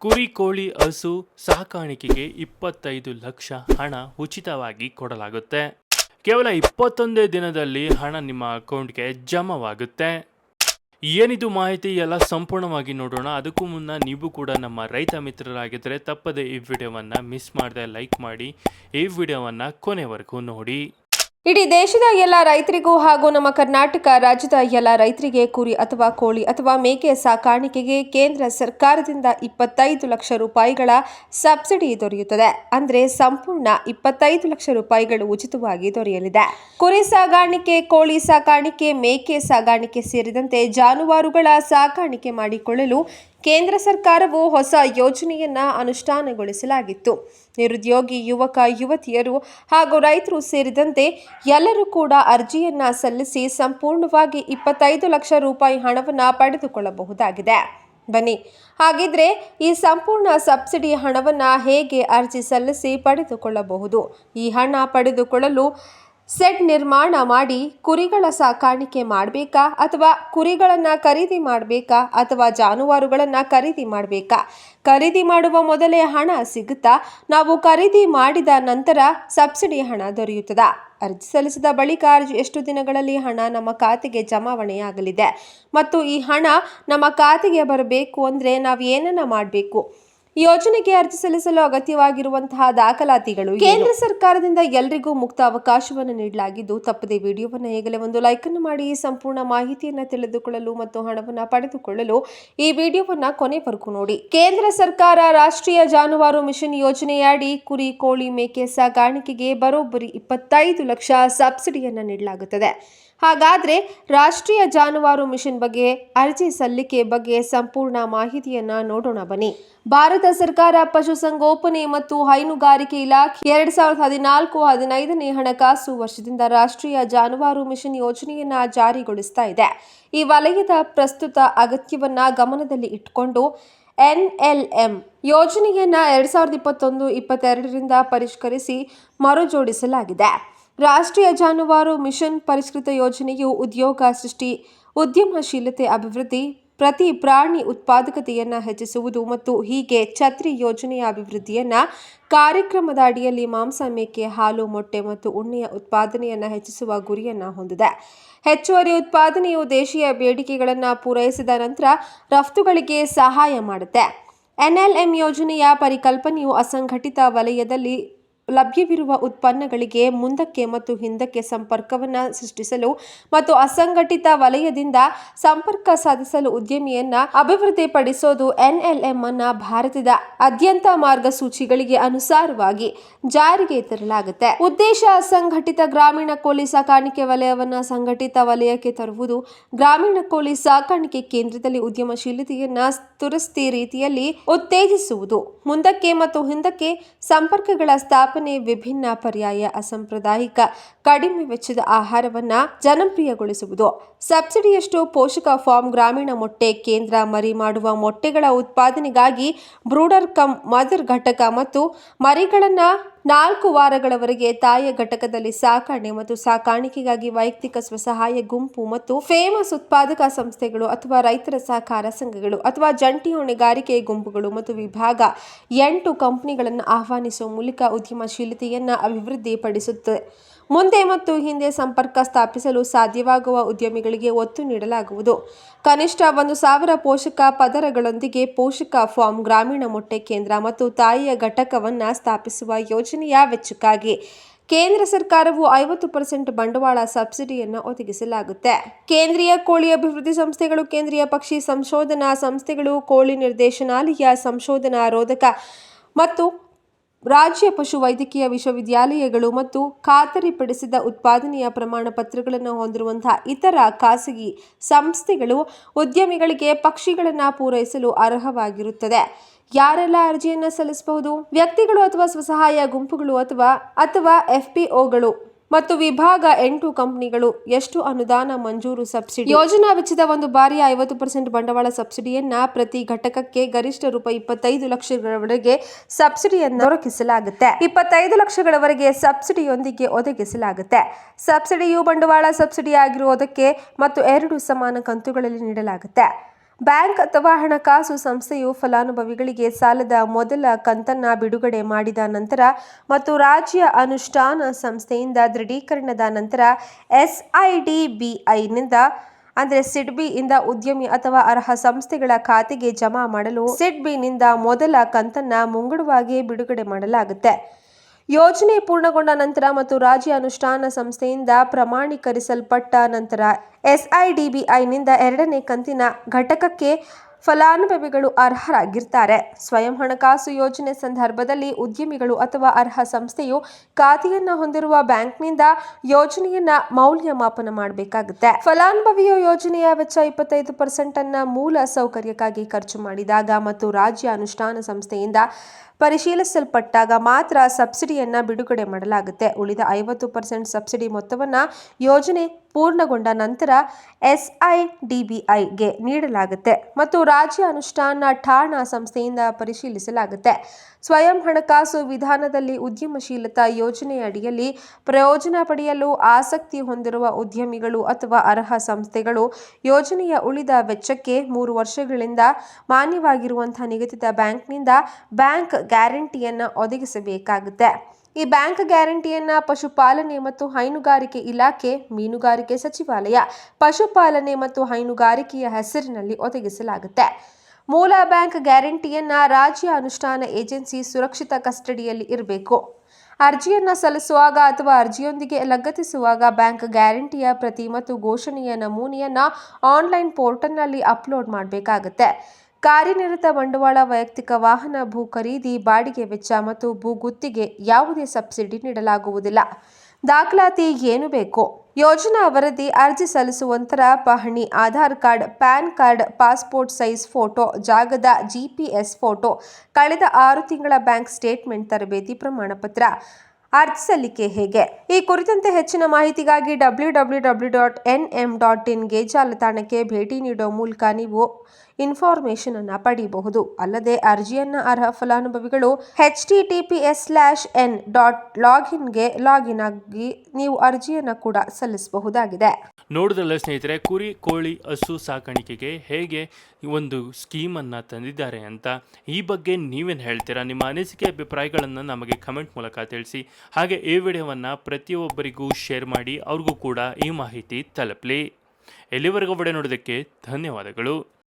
ಕುರಿ ಕೋಳಿ ಹಸು ಸಾಕಾಣಿಕೆಗೆ 25 ಲಕ್ಷ ಹಣ ಉಚಿತವಾಗಿ ಕೊಡಲಾಗುತ್ತೆ. ಕೇವಲ 21 ದಿನದಲ್ಲಿ ಹಣ ನಿಮ್ಮ ಅಕೌಂಟ್ಗೆ ಜಮಾವಾಗುತ್ತೆ. ಏನಿದು ಮಾಹಿತಿ ಎಲ್ಲ ಸಂಪೂರ್ಣವಾಗಿ ನೋಡೋಣ. ಅದಕ್ಕೂ ಮುನ್ನ ನೀವು ಕೂಡ ನಮ್ಮ ರೈತ ಮಿತ್ರರಾಗಿದ್ದರೆ ತಪ್ಪದೆ ಈ ವಿಡಿಯೋವನ್ನು ಮಿಸ್ ಮಾಡದೆ ಲೈಕ್ ಮಾಡಿ, ಈ ವಿಡಿಯೋವನ್ನು ಕೊನೆವರೆಗೂ ನೋಡಿ. ಇಡೀ ದೇಶದ ಎಲ್ಲ ರೈತರಿಗೂ ಹಾಗೂ ನಮ್ಮ ಕರ್ನಾಟಕ ರಾಜ್ಯದ ಎಲ್ಲ ರೈತರಿಗೆ ಕುರಿ ಅಥವಾ ಕೋಳಿ ಅಥವಾ ಮೇಕೆ ಸಾಕಾಣಿಕೆಗೆ ಕೇಂದ್ರ ಸರ್ಕಾರದಿಂದ 25 ಲಕ್ಷ ರೂಪಾಯಿಗಳ ಸಬ್ಸಿಡಿ ದೊರೆಯುತ್ತದೆ. ಅಂದರೆ ಸಂಪೂರ್ಣ 25 ಲಕ್ಷ ರೂಪಾಯಿಗಳು ಉಚಿತವಾಗಿ ದೊರೆಯಲಿದೆ. ಕುರಿ ಸಾಗಾಣಿಕೆ, ಕೋಳಿ ಸಾಕಾಣಿಕೆ, ಮೇಕೆ ಸಾಗಾಣಿಕೆ ಸೇರಿದಂತೆ ಜಾನುವಾರುಗಳ ಸಾಕಾಣಿಕೆ ಮಾಡಿಕೊಳ್ಳಲು ಕೇಂದ್ರ ಸರ್ಕಾರವು ಹೊಸ ಯೋಜನೆಯನ್ನ ಅನುಷ್ಠಾನಗೊಳಿಸಲಾಗಿತ್ತು. ನಿರುದ್ಯೋಗಿ ಯುವಕ ಯುವತಿಯರು ಹಾಗೂ ರೈತರು ಸೇರಿದಂತೆ ಎಲ್ಲರೂ ಕೂಡ ಅರ್ಜಿಯನ್ನ ಸಲ್ಲಿಸಿ ಸಂಪೂರ್ಣವಾಗಿ 25 ಲಕ್ಷ ರೂಪಾಯಿ ಹಣವನ್ನು ಪಡೆದುಕೊಳ್ಳಬಹುದಾಗಿದೆ. ಬನ್ನಿ ಹಾಗಿದ್ರೆ ಈ ಸಂಪೂರ್ಣ ಸಬ್ಸಿಡಿ ಹಣವನ್ನು ಹೇಗೆ ಅರ್ಜಿ ಸಲ್ಲಿಸಿ ಪಡೆದುಕೊಳ್ಳಬಹುದು? ಈ ಹಣ ಪಡೆದುಕೊಳ್ಳಲು ಸೆಡ್ ನಿರ್ಮಾಣ ಮಾಡಿ ಕುರಿಗಳ ಸಾಕಾಣಿಕೆ ಮಾಡಬೇಕಾ ಅಥವಾ ಕುರಿಗಳನ್ನು ಖರೀದಿ ಮಾಡಬೇಕಾ ಅಥವಾ ಜಾನುವಾರುಗಳನ್ನು ಖರೀದಿ ಮಾಡಬೇಕಾ? ಖರೀದಿ ಮಾಡುವ ಮೊದಲೇ ಹಣ ಸಿಗುತ್ತಾ? ನಾವು ಖರೀದಿ ಮಾಡಿದ ನಂತರ ಸಬ್ಸಿಡಿ ಹಣ ದೊರೆಯುತ್ತದಾ? ಅರ್ಜಿ ಸಲ್ಲಿಸಿದ ಬಳಿಕ ಎಷ್ಟು ದಿನಗಳಲ್ಲಿ ಹಣ ನಮ್ಮ ಖಾತೆಗೆ ಜಮಾವಣೆಯಾಗಲಿದೆ ಮತ್ತು ಈ ಹಣ ನಮ್ಮ ಖಾತೆಗೆ ಬರಬೇಕು ಅಂದರೆ ನಾವು ಏನನ್ನ ಮಾಡಬೇಕು? ಯೋಜನೆಗೆ ಅರ್ಜಿ ಸಲ್ಲಿಸಲು ಅಗತ್ಯವಾಗಿರುವಂತಹ ದಾಖಲಾತಿಗಳು ಕೇಂದ್ರ ಸರ್ಕಾರದಿಂದ ಎಲ್ಲರಿಗೂ ಮುಕ್ತ ಅವಕಾಶವನ್ನು ನೀಡಲಾಗಿದ್ದು, ತಪ್ಪದೆ ವಿಡಿಯೋವನ್ನು ಈಗಲೇ ಒಂದು ಲೈಕ್ ಅನ್ನು ಮಾಡಿ ಸಂಪೂರ್ಣ ಮಾಹಿತಿಯನ್ನು ತಿಳಿದುಕೊಳ್ಳಲು ಮತ್ತು ಹಣವನ್ನು ಪಡೆದುಕೊಳ್ಳಲು ಈ ವಿಡಿಯೋವನ್ನು ಕೊನೆವರೆಗೂ ನೋಡಿ. ಕೇಂದ್ರ ಸರ್ಕಾರ ರಾಷ್ಟ್ರೀಯ ಜಾನುವಾರು ಮಿಷನ್ ಯೋಜನೆಯಡಿ ಕುರಿ, ಕೋಳಿ, ಮೇಕೆ ಸಾಗಾಣಿಕೆಗೆ ಬರೋಬ್ಬರಿ 25 ಲಕ್ಷ ಸಬ್ಸಿಡಿಯನ್ನು ನೀಡಲಾಗುತ್ತದೆ. ಹಾಗಾದ್ರೆ ರಾಷ್ಟ್ರೀಯ ಜಾನುವಾರು ಮಿಷನ್ ಬಗ್ಗೆ ಅರ್ಜಿ ಸಲ್ಲಿಕೆ ಬಗ್ಗೆ ಸಂಪೂರ್ಣ ಮಾಹಿತಿಯನ್ನ ನೋಡೋಣ ಬನ್ನಿ. ಭಾರತ ಸರ್ಕಾರ ಪಶುಸಂಗೋಪನೆ ಮತ್ತು ಹೈನುಗಾರಿಕೆ ಇಲಾಖೆ 2014-15ನೇ ಹಣಕಾಸು ವರ್ಷದಿಂದ ರಾಷ್ಟ್ರೀಯ ಜಾನುವಾರು ಮಿಷನ್ ಯೋಜನೆಯನ್ನ ಜಾರಿಗೊಳಿಸ್ತಾ ಇದೆ. ಈ ವಲಯದ ಪ್ರಸ್ತುತ ಅಗತ್ಯವನ್ನ ಗಮನದಲ್ಲಿ ಇಟ್ಟುಕೊಂಡು NLM ಯೋಜನೆಯನ್ನ 2021-22ರಿಂದ ಪರಿಷ್ಕರಿಸಿ ಮರುಜೋಡಿಸಲಾಗಿದೆ. ರಾಷ್ಟ್ರೀಯ ಜಾನುವಾರು ಮಿಷನ್ ಪರಿಷ್ಕೃತ ಯೋಜನೆಯು ಉದ್ಯೋಗ ಸೃಷ್ಟಿ, ಉದ್ಯಮಶೀಲತೆ ಅಭಿವೃದ್ಧಿ, ಪ್ರತಿ ಪ್ರಾಣಿ ಉತ್ಪಾದಕತೆಯನ್ನು ಹೆಚ್ಚಿಸುವುದು ಮತ್ತು ಹೀಗೆ ಛತ್ರಿ ಯೋಜನೆಯ ಅಭಿವೃದ್ಧಿಯನ್ನ ಕಾರ್ಯಕ್ರಮದ ಅಡಿಯಲ್ಲಿ ಮಾಂಸ, ಮೇಕೆ, ಹಾಲು, ಮೊಟ್ಟೆ ಮತ್ತು ಉಣ್ಣೆಯ ಉತ್ಪಾದನೆಯನ್ನು ಹೆಚ್ಚಿಸುವ ಗುರಿಯನ್ನು ಹೊಂದಿದೆ. ಹೆಚ್ಚುವರಿ ಉತ್ಪಾದನೆಯು ದೇಶೀಯ ಬೇಡಿಕೆಗಳನ್ನು ಪೂರೈಸಿದ ನಂತರ ರಫ್ತುಗಳಿಗೆ ಸಹಾಯ ಮಾಡುತ್ತೆ. NLM ಯೋಜನೆಯ ಪರಿಕಲ್ಪನೆಯು ಅಸಂಘಟಿತ ವಲಯದಲ್ಲಿ ಲಭ್ಯವಿರುವ ಉತ್ಪನ್ನಗಳಿಗೆ ಮುಂದಕ್ಕೆ ಮತ್ತು ಹಿಂದಕ್ಕೆ ಸಂಪರ್ಕವನ್ನು ಸೃಷ್ಟಿಸಲು ಮತ್ತು ಅಸಂಘಟಿತ ವಲಯದಿಂದ ಸಂಪರ್ಕ ಸಾಧಿಸಲು ಉದ್ಯಮಿಯನ್ನ ಅಭಿವೃದ್ಧಿಪಡಿಸೋದು. NLM ಅನ್ನ ಭಾರತದ ಆದ್ಯಂತ ಮಾರ್ಗಸೂಚಿಗಳಿಗೆ ಅನುಸಾರವಾಗಿ ಜಾರಿಗೆ ತರಲಾಗುತ್ತೆ. ಉದ್ದೇಶ ಅಸಂಘಟಿತ ಗ್ರಾಮೀಣ ಕೋಳಿ ಸಾಕಾಣಿಕೆ ವಲಯವನ್ನು ಸಂಘಟಿತ ವಲಯಕ್ಕೆ ತರುವುದು. ಗ್ರಾಮೀಣ ಕೋಳಿ ಸಾಕಾಣಿಕೆ ಕೇಂದ್ರದಲ್ಲಿ ಉದ್ಯಮಶೀಲತೆಯನ್ನ ತುರಸ್ತಿ ರೀತಿಯಲ್ಲಿ ಉತ್ತೇಜಿಸುವುದು. ಮುಂದಕ್ಕೆ ಮತ್ತು ಹಿಂದಕ್ಕೆ ಸಂಪರ್ಕಗಳ ಸ್ಥಾಪನೆ, ವಿಭಿನ್ನ ಪರ್ಯಾಯ ಅಸಾಂಪ್ರದಾಯಿಕ ಕಡಿಮೆ ವೆಚ್ಚದ ಆಹಾರವನ್ನ ಜನಪ್ರಿಯಗೊಳಿಸುವುದು. ಸಬ್ಸಿಡಿಯಷ್ಟು ಪೋಷಕ ಫಾರ್ಮ್, ಗ್ರಾಮೀಣ ಮೊಟ್ಟೆ ಕೇಂದ್ರ, ಮರಿ ಮಾಡುವ ಮೊಟ್ಟೆಗಳ ಉತ್ಪಾದನೆಗಾಗಿ ಬ್ರೂಡರ್ ಕಮ್ ಮದರ್ ಘಟಕ ಮತ್ತು ಮರಿಗಳನ್ನ 4 ವಾರಗಳವರೆಗೆ ತಾಯಿಯ ಘಟಕದಲ್ಲಿ ಸಾಕಣೆ ಮತ್ತು ಸಾಕಾಣಿಕೆಗಾಗಿ ವೈಯಕ್ತಿಕ ಸ್ವಸಹಾಯ ಗುಂಪು ಮತ್ತು ಫೇಮಸ್ ಉತ್ಪಾದಕ ಸಂಸ್ಥೆಗಳು ಅಥವಾ ರೈತರ ಸಹಕಾರ ಸಂಘಗಳು ಅಥವಾ ಜಂಟಿ ಹೊಣೆಗಾರಿಕೆ ಗುಂಪುಗಳು ಮತ್ತು ವಿಭಾಗ 8 ಕಂಪನಿಗಳನ್ನು ಆಹ್ವಾನಿಸುವ ಮೂಲಕ ಉದ್ಯಮಶೀಲತೆಯನ್ನು ಅಭಿವೃದ್ಧಿಪಡಿಸುತ್ತದೆ. ಮುಂದೆ ಮತ್ತು ಹಿಂದೆ ಸಂಪರ್ಕ ಸ್ಥಾಪಿಸಲು ಸಾಧ್ಯವಾಗುವ ಉದ್ಯಮಿಗಳಿಗೆ ಒತ್ತು ನೀಡಲಾಗುವುದು. ಕನಿಷ್ಠ 1,000 ಪೋಷಕ ಪದರಗಳೊಂದಿಗೆ ಪೋಷಕ ಫಾರ್ಮ್, ಗ್ರಾಮೀಣ ಮೊಟ್ಟೆ ಕೇಂದ್ರ ಮತ್ತು ತಾಯಿಯ ಘಟಕವನ್ನು ಸ್ಥಾಪಿಸುವ ಯೋಜನೆಯ ವೆಚ್ಚಕ್ಕಾಗಿ ಕೇಂದ್ರ ಸರ್ಕಾರವು 50% ಬಂಡವಾಳ ಸಬ್ಸಿಡಿಯನ್ನು ಒದಗಿಸಲಾಗುತ್ತೆ. ಕೇಂದ್ರೀಯ ಕೋಳಿ ಅಭಿವೃದ್ಧಿ ಸಂಸ್ಥೆಗಳು, ಕೇಂದ್ರೀಯ ಪಕ್ಷಿ ಸಂಶೋಧನಾ ಸಂಸ್ಥೆಗಳು, ಕೋಳಿ ನಿರ್ದೇಶನಾಲಯ, ಸಂಶೋಧನಾ ರೋಧಕ ಮತ್ತು ರಾಜ್ಯ ಪಶು ವೈದ್ಯಕೀಯ ವಿಶ್ವವಿದ್ಯಾಲಯಗಳು ಮತ್ತು ಖಾತರಿಪಡಿಸಿದ ಉತ್ಪಾದನೆಯ ಪ್ರಮಾಣ ಪತ್ರಗಳನ್ನು ಹೊಂದಿರುವಂತಹ ಇತರ ಖಾಸಗಿ ಸಂಸ್ಥೆಗಳು ಉದ್ಯಮಿಗಳಿಗೆ ಪಕ್ಷಿಗಳನ್ನು ಪೂರೈಸಲು ಅರ್ಹವಾಗಿರುತ್ತದೆ. ಯಾರೆಲ್ಲ ಅರ್ಜಿಯನ್ನು ಸಲ್ಲಿಸಬಹುದು? ವ್ಯಕ್ತಿಗಳು ಅಥವಾ ಸ್ವಸಹಾಯ ಗುಂಪುಗಳು ಅಥವಾ FPOಗಳು ಮತ್ತು ವಿಭಾಗ 8 ಕಂಪನಿಗಳು. ಎಷ್ಟು ಅನುದಾನ ಮಂಜೂರು? ಸಬ್ಸಿಡಿ ಯೋಜನಾ ವೆಚ್ಚದ ಒಂದು ಬಾರಿಯ 50% ಬಂಡವಾಳ ಸಬ್ಸಿಡಿಯನ್ನ ಪ್ರತಿ ಘಟಕಕ್ಕೆ ಗರಿಷ್ಠ ರೂಪಾಯಿ 25 ಲಕ್ಷಗಳವರೆಗೆ ಸಬ್ಸಿಡಿಯನ್ನು ದೊರಕಿಸಲಾಗುತ್ತೆ. 25 ಲಕ್ಷಗಳವರೆಗೆ ಸಬ್ಸಿಡಿಯೊಂದಿಗೆ ಒದಗಿಸಲಾಗುತ್ತೆ. ಸಬ್ಸಿಡಿಯು ಬಂಡವಾಳ ಸಬ್ಸಿಡಿ ಆಗಿರುವುದಕ್ಕೆ ಮತ್ತು 2 ಸಮಾನ ಕಂತುಗಳಲ್ಲಿ ನೀಡಲಾಗುತ್ತೆ. ಬ್ಯಾಂಕ್ ಅಥವಾ ಹಣಕಾಸು ಸಂಸ್ಥೆಯು ಫಲಾನುಭವಿಗಳಿಗೆ ಸಾಲದ ಮೊದಲ ಕಂತನ್ನ ಬಿಡುಗಡೆ ಮಾಡಿದ ನಂತರ ಮತ್ತು ರಾಜ್ಯ ಅನುಷ್ಠಾನ ಸಂಸ್ಥೆಯಿಂದ ದೃಢೀಕರಣದ ನಂತರ SIDBIನಿಂದ ಸಿಡ್ಬಿಯಿಂದ ಉದ್ಯಮಿ ಅಥವಾ ಅರ್ಹ ಸಂಸ್ಥೆಗಳ ಖಾತೆಗೆ ಜಮಾ ಮಾಡಲು ಸಿಡ್ಬಿನಿಂದ ಮೊದಲ ಕಂತನ್ನ ಮುಂಗಡವಾಗಿ ಬಿಡುಗಡೆ ಮಾಡಲಾಗುತ್ತೆ. ಯೋಜನೆ ಪೂರ್ಣಗೊಂಡ ನಂತರ ಮತ್ತು ರಾಜ್ಯ ಅನುಷ್ಠಾನ ಸಂಸ್ಥೆಯಿಂದ ಪ್ರಮಾಣೀಕರಿಸಲ್ಪಟ್ಟ ನಂತರ SIDBIನಿಂದ ಎರಡನೇ ಕಂತಿನ ಘಟಕಕ್ಕೆ ಫಲಾನುಭವಿಗಳು ಅರ್ಹರಾಗಿರ್ತಾರೆ. ಸ್ವಯಂ ಹಣಕಾಸು ಯೋಜನೆ ಸಂದರ್ಭದಲ್ಲಿ ಉದ್ಯಮಿಗಳು ಅಥವಾ ಅರ್ಹ ಸಂಸ್ಥೆಯು ಖಾತೆಯನ್ನು ಹೊಂದಿರುವ ಬ್ಯಾಂಕ್ನಿಂದ ಯೋಜನೆಯನ್ನ ಮೌಲ್ಯಮಾಪನ ಮಾಡಬೇಕಾಗುತ್ತೆ. ಫಲಾನುಭವಿಯು ಯೋಜನೆಯ ವೆಚ್ಚ 25% ಅನ್ನ ಮೂಲ ಸೌಕರ್ಯಕ್ಕಾಗಿ ಖರ್ಚು ಮಾಡಿದಾಗ ಮತ್ತು ರಾಜ್ಯ ಅನುಷ್ಠಾನ ಸಂಸ್ಥೆಯಿಂದ ಪರಿಶೀಲಿಸಲ್ಪಟ್ಟಾಗ ಮಾತ್ರ ಸಬ್ಸಿಡಿಯನ್ನ ಬಿಡುಗಡೆ ಮಾಡಲಾಗುತ್ತೆ. ಉಳಿದ 50% ಸಬ್ಸಿಡಿ ಮೊತ್ತವನ್ನು ಯೋಜನೆ ಪೂರ್ಣಗೊಂಡ ನಂತರ SIDBIಗೆ ನೀಡಲಾಗುತ್ತೆ ಮತ್ತು ರಾಜ್ಯ ಅನುಷ್ಠಾನ ಠಾಣಾ ಸಂಸ್ಥೆಯಿಂದ ಪರಿಶೀಲಿಸಲಾಗುತ್ತೆ. ಸ್ವಯಂ ಹಣಕಾಸು ವಿಧಾನದಲ್ಲಿ ಉದ್ಯಮಶೀಲತಾ ಯೋಜನೆಯ ಅಡಿಯಲ್ಲಿ ಪ್ರಯೋಜನ ಪಡೆಯಲು ಆಸಕ್ತಿ ಹೊಂದಿರುವ ಉದ್ಯಮಿಗಳು ಅಥವಾ ಅರ್ಹ ಸಂಸ್ಥೆಗಳು ಯೋಜನೆಯ ಉಳಿದ ವೆಚ್ಚಕ್ಕೆ 3 ವರ್ಷಗಳಿಂದ ಮಾನ್ಯವಾಗಿರುವಂತಹ ನಿಗದಿತ ಬ್ಯಾಂಕ್ನಿಂದ ಬ್ಯಾಂಕ್ ಗ್ಯಾರಂಟಿಯನ್ನು ಒದಗಿಸಬೇಕಾಗುತ್ತೆ. ಈ ಬ್ಯಾಂಕ್ ಗ್ಯಾರಂಟಿಯನ್ನ ಪಶುಪಾಲನೆ ಮತ್ತು ಹೈನುಗಾರಿಕೆ ಇಲಾಖೆ, ಮೀನುಗಾರಿಕೆ ಸಚಿವಾಲಯ, ಪಶುಪಾಲನೆ ಮತ್ತು ಹೈನುಗಾರಿಕೆಯ ಹೆಸರಿನಲ್ಲಿ ಒದಗಿಸಲಾಗುತ್ತೆ. ಮೂಲ ಬ್ಯಾಂಕ್ ಗ್ಯಾರಂಟಿಯನ್ನ ರಾಜ್ಯ ಅನುಷ್ಠಾನ ಏಜೆನ್ಸಿ ಸುರಕ್ಷಿತ ಕಸ್ಟಡಿಯಲ್ಲಿ ಇರಬೇಕು. ಅರ್ಜಿಯನ್ನು ಸಲ್ಲಿಸುವಾಗ ಅಥವಾ ಅರ್ಜಿಯೊಂದಿಗೆ ಲಗತ್ತಿಸುವಾಗ ಬ್ಯಾಂಕ್ ಗ್ಯಾರಂಟಿಯ ಪ್ರತಿ ಮತ್ತು ಘೋಷಣೆಯ ನಮೂನೆಯನ್ನು ಆನ್ಲೈನ್ ಪೋರ್ಟಲ್ನಲ್ಲಿ ಅಪ್ಲೋಡ್ ಮಾಡಬೇಕಾಗುತ್ತೆ. ಕಾರ್ಯನಿರತ ಬಂಡವಾಳ, ವೈಯಕ್ತಿಕ ವಾಹನ, ಭೂ ಖರೀದಿ, ಬಾಡಿಗೆ ವೆಚ್ಚ ಮತ್ತು ಭೂ ಗುತ್ತಿಗೆ ಯಾವುದೇ ಸಬ್ಸಿಡಿ ನೀಡಲಾಗುವುದಿಲ್ಲ. ದಾಖಲಾತಿ ಏನು ಬೇಕು? ಯೋಜನಾ ವರದಿ, ಅರ್ಜಿ ಸಲ್ಲಿಸುವಂತರ ಪಹಣಿ, Aadhaar card, PAN card, passport size photo, ಜಾಗದ GPS ಫೋಟೋ, ಕಳೆದ 6 ತಿಂಗಳ ಬ್ಯಾಂಕ್ ಸ್ಟೇಟ್ಮೆಂಟ್, ತರಬೇತಿ ಪ್ರಮಾಣಪತ್ರ. ಅರ್ಜಿ ಸಲ್ಲಿಕೆ ಹೇಗೆ? ಈ ಕುರಿತಂತೆ ಹೆಚ್ಚಿನ ಮಾಹಿತಿಗಾಗಿ www.nm.in ಜಾಲತಾಣಕ್ಕೆ ಭೇಟಿ ನೀಡುವ ಮೂಲಕ ನೀವು ಇನ್ಫಾರ್ಮೇಷನ್ ಅನ್ನು ಪಡೆಯಬಹುದು. ಅಲ್ಲದೆ ಅರ್ಜಿಯನ್ನ ಅರ್ಹ ಫಲಾನುಭವಿಗಳು https:/n.login ಲಾಗಿನ್ ಆಗಿ ನೀವು ಅರ್ಜಿಯನ್ನು ಕೂಡ ಸಲ್ಲಿಸಬಹುದಾಗಿದೆ. ನೋಡಿದ್ರಲ್ಲ ಸ್ನೇಹಿತರೆ, ಕುರಿ, ಕೋಳಿ, ಹಸು ಸಾಕಾಣಿಕೆಗೆ ಹೇಗೆ ಒಂದು ಸ್ಕೀಮನ್ನು ತಂದಿದ್ದಾರೆ ಅಂತ. ಈ ಬಗ್ಗೆ ನೀವೇನು ಹೇಳ್ತೀರಾ? ನಿಮ್ಮ ಅನಿಸಿಕೆ ಅಭಿಪ್ರಾಯಗಳನ್ನು ನಮಗೆ ಕಮೆಂಟ್ ಮೂಲಕ ತಿಳಿಸಿ. ಹಾಗೆ ಈ ವಿಡಿಯೋವನ್ನು ಪ್ರತಿಯೊಬ್ಬರಿಗೂ ಶೇರ್ ಮಾಡಿ, ಅವ್ರಿಗೂ ಕೂಡ ಈ ಮಾಹಿತಿ ತಲುಪಲಿ. ಎಲ್ಲಿವರೆಗೂ ವಿಡಿಯೋ ನೋಡೋದಕ್ಕೆ ಧನ್ಯವಾದಗಳು.